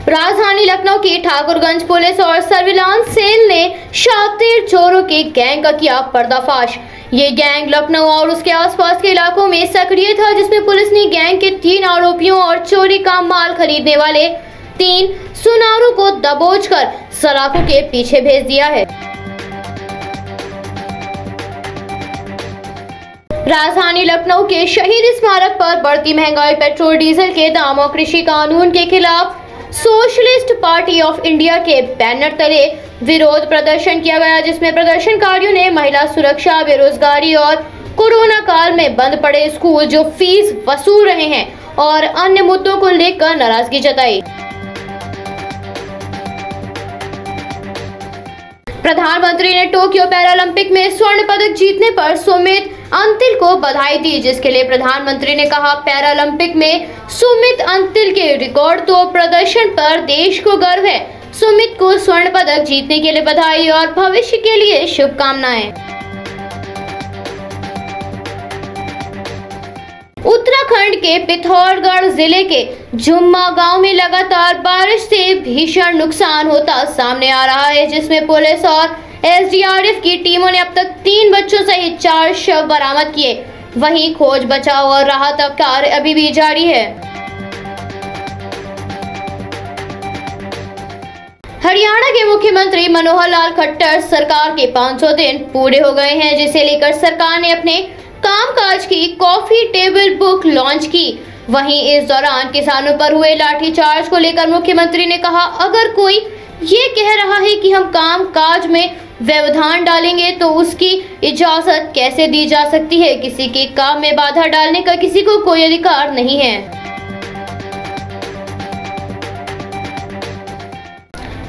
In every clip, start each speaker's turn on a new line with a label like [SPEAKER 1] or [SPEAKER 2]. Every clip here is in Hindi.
[SPEAKER 1] राजधानी लखनऊ की ठाकुरगंज पुलिस और सर्विलांस सेल ने शातिर चोरों के गैंग का किया पर्दाफाश। ये गैंग लखनऊ और उसके आसपास के इलाकों में सक्रिय था, जिसमें पुलिस ने गैंग के 3 आरोपियों और चोरी का माल खरीदने वाले 3 सुनारों को दबोचकर सलाखों के पीछे भेज दिया है। राजधानी लखनऊ के शहीद स्मारक पर बढ़ती महंगाई, पेट्रोल डीजल के दाम और कृषि कानून के खिलाफ सोशलिस्ट पार्टी ऑफ इंडिया के बैनर तले विरोध प्रदर्शन किया गया, जिसमें प्रदर्शनकारियों ने महिला सुरक्षा, बेरोजगारी और कोरोना काल में बंद पड़े स्कूल जो फीस वसूल रहे हैं और अन्य मुद्दों को लेकर नाराजगी जताई। प्रधानमंत्री ने टोक्यो पैरालंपिक में स्वर्ण पदक जीतने पर सुमित अंतिल को बधाई दी, जिसके लिए प्रधानमंत्री ने कहा, पैरालंपिक में सुमित अंतिल के रिकॉर्ड तो प्रदर्शन पर देश को गर्व है। सुमित को स्वर्ण पदक जीतने के लिए बधाई और भविष्य के लिए शुभकामनाएं। उत्तराखंड के पिथौरागढ़ जिले के जुम्मा गांव में लगातार बारिश से भीषण नुकसान होता सामने आ रहा है, जिसमें पुलिस और एसडीआरएफ की टीमों ने अब तक 3 बच्चों सहित 4 शव बरामद किए। वहीं खोज बचाव और राहत कार्य अभी भी जारी है। हरियाणा के मुख्यमंत्री मनोहर लाल खट्टर सरकार के 500 दिन पूरे हो गए हैं, जिसे लेकर सरकार ने अपने कामकाज की कॉफी टेबल बुक लॉन्च की। वहीं इस दौरान किसानों पर हुए लाठीचार्ज को लेकर मुख्यमंत्री ने कहा, अगर कोई ये कह रहा है कि हम कामकाज में व्यवधान डालेंगे तो उसकी इजाजत कैसे दी जा सकती है। किसी के काम में बाधा डालने का किसी को कोई अधिकार नहीं है।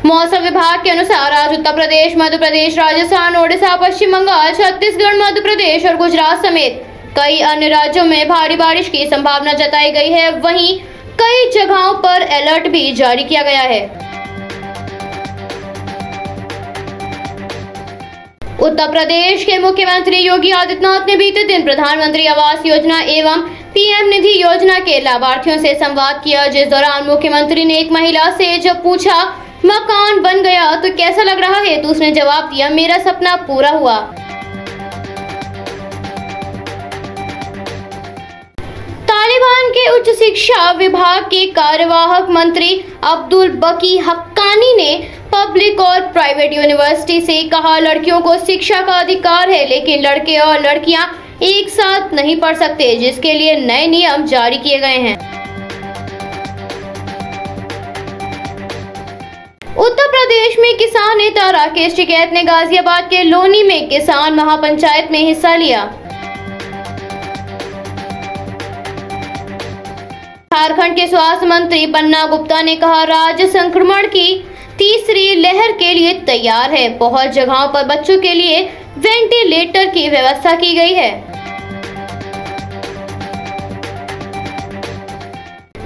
[SPEAKER 1] मौसम विभाग के अनुसार आज उत्तर प्रदेश, मध्य प्रदेश, राजस्थान, ओडिशा, पश्चिम बंगाल, छत्तीसगढ़, मध्य प्रदेश और गुजरात समेत कई अन्य राज्यों में भारी बारिश की संभावना जताई गई है। वहीं कई जगहों पर अलर्ट भी जारी किया गया है। उत्तर प्रदेश के मुख्यमंत्री योगी आदित्यनाथ ने बीते दिन प्रधानमंत्री आवास योजना एवं पीएम निधि योजना के लाभार्थियों से संवाद किया, जिस दौरान मुख्यमंत्री ने एक महिला से जब पूछा मकान बन गया तो कैसा लग रहा है, तो उसने जवाब दिया, मेरा सपना पूरा हुआ। तालिबान के उच्च शिक्षा विभाग के कार्यवाहक मंत्री अब्दुल बकी हक्कानी ने पब्लिक और प्राइवेट यूनिवर्सिटी से कहा, लड़कियों को शिक्षा का अधिकार है, लेकिन लड़के और लड़कियां एक साथ नहीं पढ़ सकते, जिसके लिए नए नियम जारी किए गए हैं। उत्तर प्रदेश में किसान नेता राकेश टिकैत ने गाजियाबाद के लोनी में किसान महापंचायत में हिस्सा लिया। झारखंड के स्वास्थ्य मंत्री बन्ना गुप्ता ने कहा, राज्य संक्रमण की तीसरी लहर के लिए तैयार है। बहुत जगहों पर बच्चों के लिए वेंटिलेटर की व्यवस्था की गई है।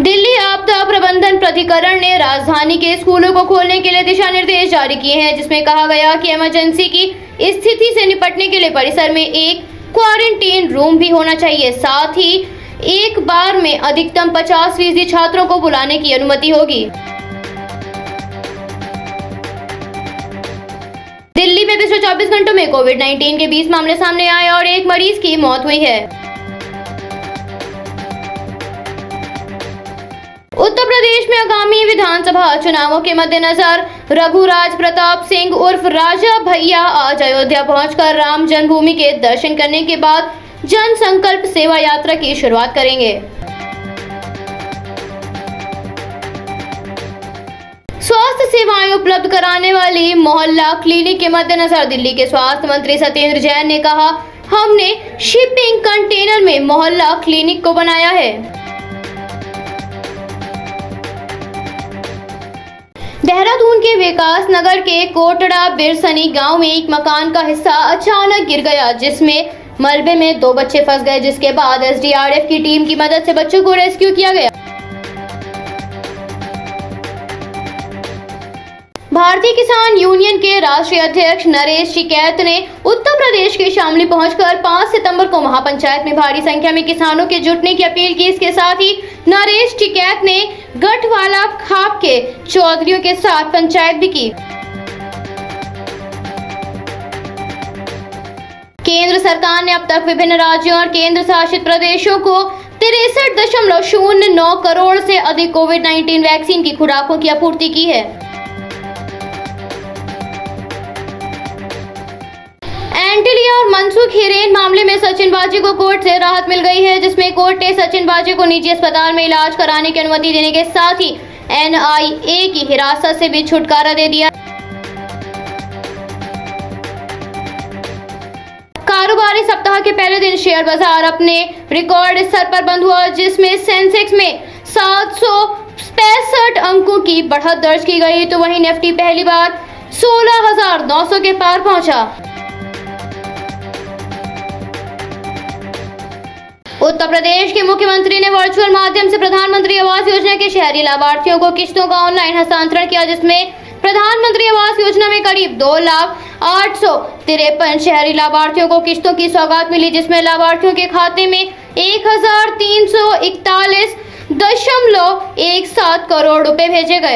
[SPEAKER 1] दिल्ली आपदा प्रबंधन प्राधिकरण ने राजधानी के स्कूलों को खोलने के लिए दिशा निर्देश जारी किए हैं, जिसमें कहा गया कि इमरजेंसी की स्थिति से निपटने के लिए परिसर में एक क्वारंटीन रूम भी होना चाहिए। साथ ही एक बार में अधिकतम 50% छात्रों को बुलाने की अनुमति होगी। दिल्ली में पिछले 24 घंटों में कोविड-19 के 20 मामले सामने आए और एक मरीज की मौत हुई है। उत्तर प्रदेश में आगामी विधानसभा चुनावों के मद्देनजर रघुराज प्रताप सिंह उर्फ राजा भैया आज अयोध्या पहुंचकर राम जन्मभूमि के दर्शन करने के बाद जन संकल्प सेवा यात्रा की शुरुआत करेंगे। स्वास्थ्य सेवाएं उपलब्ध कराने वाली मोहल्ला क्लिनिक के मद्देनजर दिल्ली के स्वास्थ्य मंत्री सत्येंद्र जैन ने कहा, हमने शिपिंग कंटेनर में मोहल्ला क्लिनिक को बनाया है। देहरादून के विकास नगर के कोटड़ा बिरसनी गांव में एक मकान का हिस्सा अचानक गिर गया, जिसमें मलबे में 2 बच्चे फंस गए, जिसके बाद एसडीआरएफ की टीम की मदद से बच्चों को रेस्क्यू किया गया। भारतीय किसान यूनियन के राष्ट्रीय अध्यक्ष नरेश टिकैत ने उत्तर प्रदेश के शामली पहुंचकर 5 सितंबर को महापंचायत में भारी संख्या में किसानों के जुटने की अपील की। इसके साथ ही नरेश टिकैत ने गढ़वाला खाप के चौधरियों के साथ पंचायत भी की। केंद्र सरकार ने अब तक विभिन्न राज्यों और केंद्र शासित प्रदेशों को 63.09 करोड़ से अधिक कोविड-19 वैक्सीन की खुराकों की आपूर्ति की है। एंटीलिया और मनसुख हिरेन मामले में सचिन वाजे को कोर्ट से राहत मिल गई है, जिसमें कोर्ट ने सचिन वाजे को निजी अस्पताल में इलाज कराने की अनुमति देने के साथ ही NIA की हिरासत से भी छुटकारा दे दिया। कारोबारी सप्ताह के पहले दिन शेयर बाजार अपने रिकॉर्ड स्तर पर बंद हुआ, जिसमें सेंसेक्स में 765 अंकों की बढ़त दर्ज की गई, तो वहीं निफ्टी पहली बार 16,900 के पार पहुंचा। उत्तर प्रदेश के मुख्यमंत्री ने वर्चुअल माध्यम से प्रधानमंत्री आवास योजना के शहरी लाभार्थियों को किस्तों का ऑनलाइन हस्तांतरण किया, जिसमें प्रधानमंत्री आवास योजना में करीब 2,853 शहरी लाभार्थियों को किस्तों की सौगात मिली, जिसमें लाभार्थियों के खाते में 1,341.17 करोड़ रुपए भेजे गए।